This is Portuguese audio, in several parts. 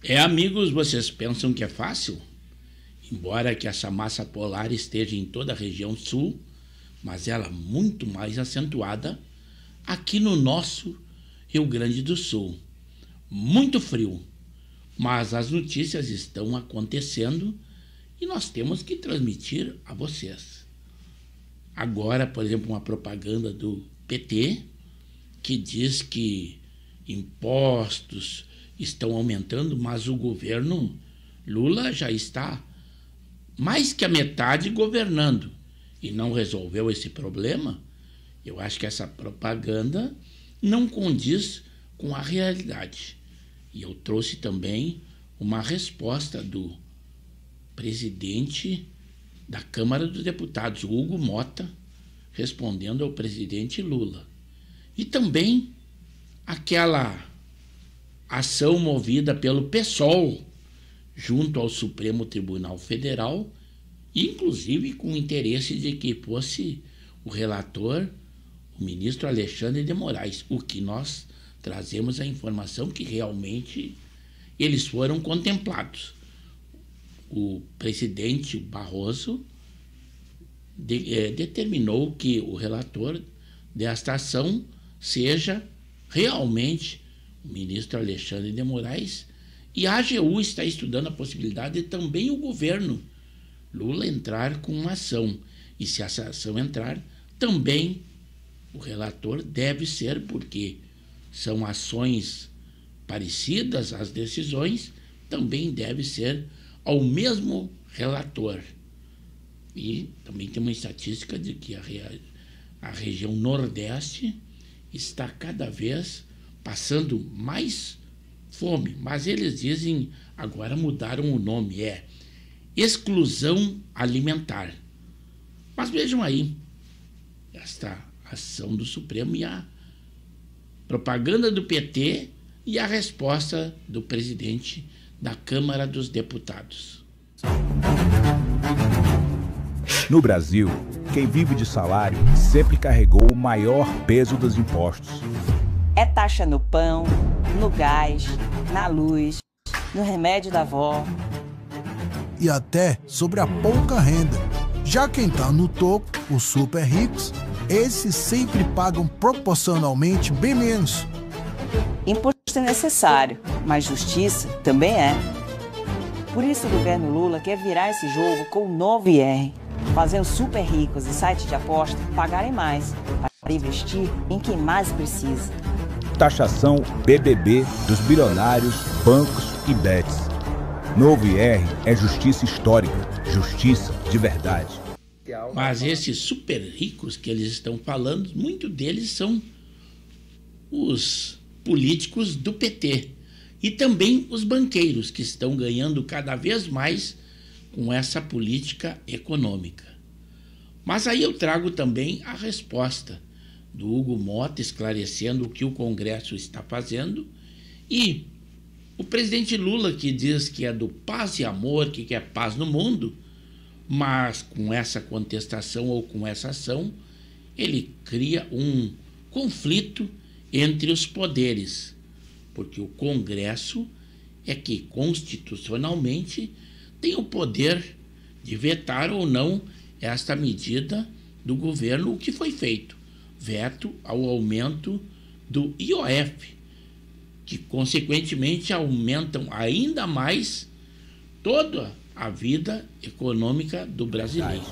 Amigos, vocês pensam que é fácil? Embora que essa massa polar esteja em toda a região sul, mas ela muito mais acentuada aqui no nosso Rio Grande do Sul. Muito frio, mas as notícias estão acontecendo e nós temos que transmitir a vocês. Agora, por exemplo, uma propaganda do PT que diz que impostos estão aumentando, mas o governo Lula já está mais que a metade governando e não resolveu esse problema. Eu acho que essa propaganda não condiz com a realidade. E eu trouxe também uma resposta do presidente da Câmara dos Deputados, Hugo Motta, respondendo ao presidente Lula. E também aquela ação movida pelo PSOL junto ao Supremo Tribunal Federal, inclusive com o interesse de que fosse o relator, o ministro Alexandre de Moraes, o que nós trazemos a informação que realmente eles foram contemplados. O presidente Barroso determinou que o relator desta ação seja realmente o ministro Alexandre de Moraes, e a AGU está estudando a possibilidade de também o governo Lula entrar com uma ação. E se essa ação entrar, também o relator deve ser, porque são ações parecidas, as decisões, também deve ser ao mesmo relator. E também tem uma estatística de que a região Nordeste está cada vez passando mais fome, mas eles dizem, agora mudaram o nome, exclusão alimentar. Mas vejam aí, esta ação do Supremo e a propaganda do PT e a resposta do presidente da Câmara dos Deputados. No Brasil, quem vive de salário sempre carregou o maior peso dos impostos. É taxa no pão, no gás, na luz, no remédio da avó. E até sobre a pouca renda. Já quem tá no topo, os super ricos, esses sempre pagam proporcionalmente bem menos. Imposto é necessário, mas justiça também é. Por isso o governo Lula quer virar esse jogo com o novo IR, fazendo super ricos e sites de aposta pagarem mais para investir em quem mais precisa. Taxação BBB dos bilionários, bancos e bets. Novo IR é justiça histórica, justiça de verdade. Mas esses super ricos que eles estão falando, muitos deles são os políticos do PT e também os banqueiros que estão ganhando cada vez mais com essa política econômica. Mas aí eu trago também a resposta do Hugo Motta esclarecendo o que o Congresso está fazendo, e o presidente Lula, que diz que é do paz e amor, que quer paz no mundo, mas com essa contestação ou com essa ação, ele cria um conflito entre os poderes, porque o Congresso é que constitucionalmente tem o poder de vetar ou não esta medida do governo, o que foi feito. Veto ao aumento do IOF, que consequentemente aumentam ainda mais toda a vida econômica do brasileiro.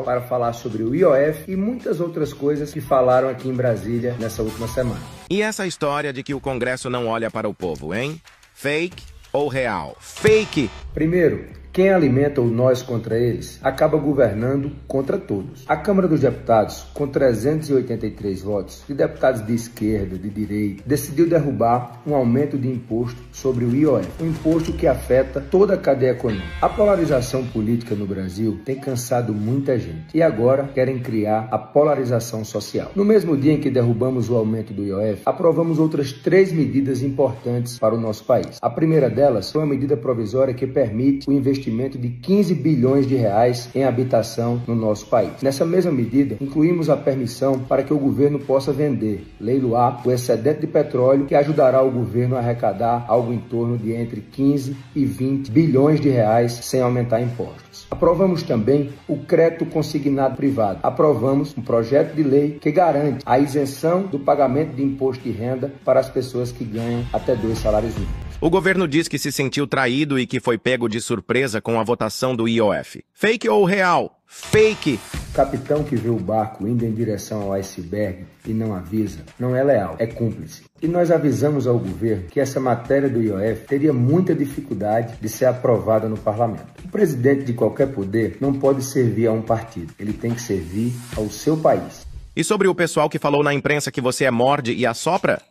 Para falar sobre o IOF e muitas outras coisas que falaram aqui em Brasília nessa última semana. E essa história de que o Congresso não olha para o povo, hein? Fake ou real? Fake! Primeiro, quem alimenta o nós contra eles acaba governando contra todos. A Câmara dos Deputados, com 383 votos, de deputados de esquerda, de direita, decidiu derrubar um aumento de imposto sobre o IOF, um imposto que afeta toda a cadeia econômica. A polarização política no Brasil tem cansado muita gente e agora querem criar a polarização social. No mesmo dia em que derrubamos o aumento do IOF, aprovamos outras 3 medidas importantes para o nosso país. A primeira delas foi uma medida provisória que permite o investimento investimento de 15 bilhões de reais em habitação no nosso país. Nessa mesma medida, incluímos a permissão para que o governo possa vender, leiloar, o excedente de petróleo, que ajudará o governo a arrecadar algo em torno de entre 15 e 20 bilhões de reais sem aumentar impostos. Aprovamos também o crédito consignado privado. Aprovamos um projeto de lei que garante a isenção do pagamento de imposto de renda para as pessoas que ganham até 2 salários mínimos. O governo diz que se sentiu traído e que foi pego de surpresa com a votação do IOF. Fake ou real? Fake! O capitão que vê o barco indo em direção ao iceberg e não avisa, não é leal, é cúmplice. E nós avisamos ao governo que essa matéria do IOF teria muita dificuldade de ser aprovada no parlamento. O presidente de qualquer poder não pode servir a um partido, ele tem que servir ao seu país. E sobre o pessoal que falou na imprensa que você morde e assopra?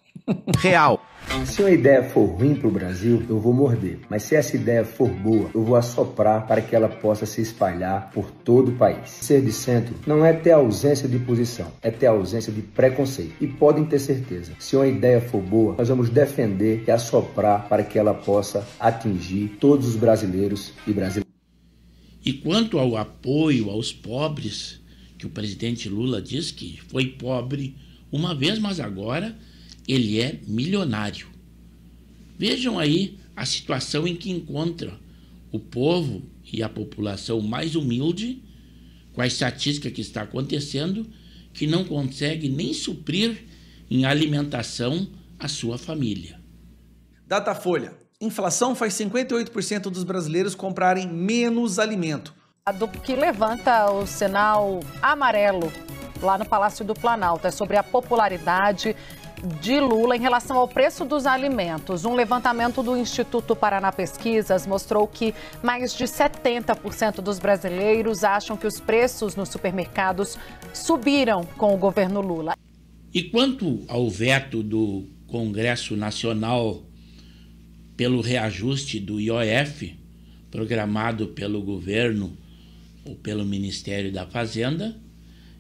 Real. Se uma ideia for ruim para o Brasil, eu vou morder. Mas se essa ideia for boa, eu vou assoprar para que ela possa se espalhar por todo o país. Ser de centro não é ter ausência de posição, é ter ausência de preconceito. E podem ter certeza, se uma ideia for boa, nós vamos defender e assoprar para que ela possa atingir todos os brasileiros e brasileiras. E quanto ao apoio aos pobres, que o presidente Lula diz que foi pobre uma vez, mas agora ele é milionário. Vejam aí a situação em que encontra o povo e a população mais humilde, com a estatística que está acontecendo, que não consegue nem suprir em alimentação a sua família. Datafolha. Inflação faz 58% dos brasileiros comprarem menos alimento. Do que levanta o sinal amarelo lá no Palácio do Planalto. É sobre a popularidade de Lula em relação ao preço dos alimentos. Um levantamento do Instituto Paraná Pesquisas mostrou que mais de 70% dos brasileiros acham que os preços nos supermercados subiram com o governo Lula. E quanto ao veto do Congresso Nacional pelo reajuste do IOF, programado pelo governo ou pelo Ministério da Fazenda,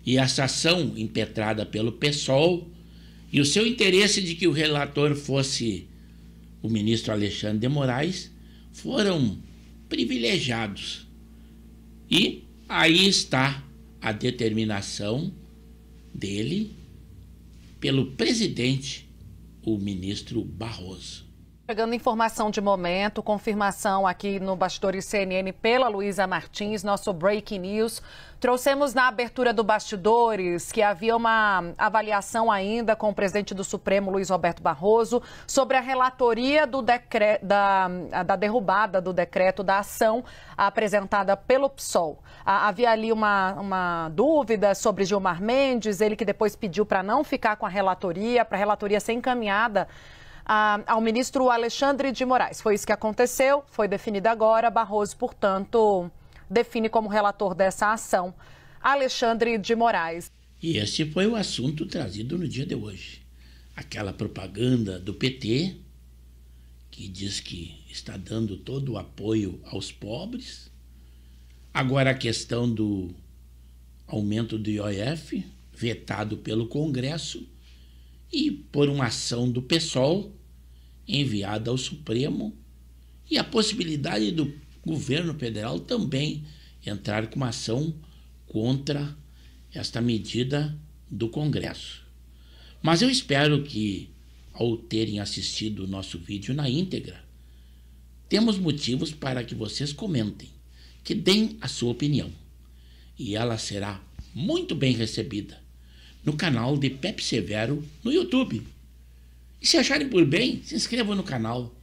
e essa ação impetrada pelo PSOL, e o seu interesse de que o relator fosse o ministro Alexandre de Moraes, foram privilegiados. E aí está a determinação dele pelo presidente, o ministro Barroso. Chegando informação de momento, confirmação aqui no Bastidores CNN pela Luísa Martins, nosso Breaking News. Trouxemos na abertura do Bastidores que havia uma avaliação ainda com o presidente do Supremo, Luiz Roberto Barroso, sobre a relatoria do da derrubada do decreto da ação apresentada pelo PSOL. Havia ali uma dúvida sobre Gilmar Mendes, ele que depois pediu para não ficar com a relatoria, para a relatoria ser encaminhada ao ministro Alexandre de Moraes. Foi isso que aconteceu, foi definido agora. Barroso, portanto, define como relator dessa ação Alexandre de Moraes. E esse foi o assunto trazido no dia de hoje. Aquela propaganda do PT, que diz que está dando todo o apoio aos pobres. Agora a questão do aumento do IOF, vetado pelo Congresso, e por uma ação do PSOL enviada ao Supremo, e a possibilidade do governo federal também entrar com uma ação contra esta medida do Congresso. Mas eu espero que, ao terem assistido o nosso vídeo na íntegra, temos motivos para que vocês comentem, que deem a sua opinião, e ela será muito bem recebida no canal de Pepe Severo no YouTube. E se acharem por bem, se inscrevam no canal,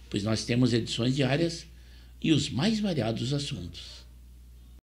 pois nós temos edições diárias e os mais variados assuntos.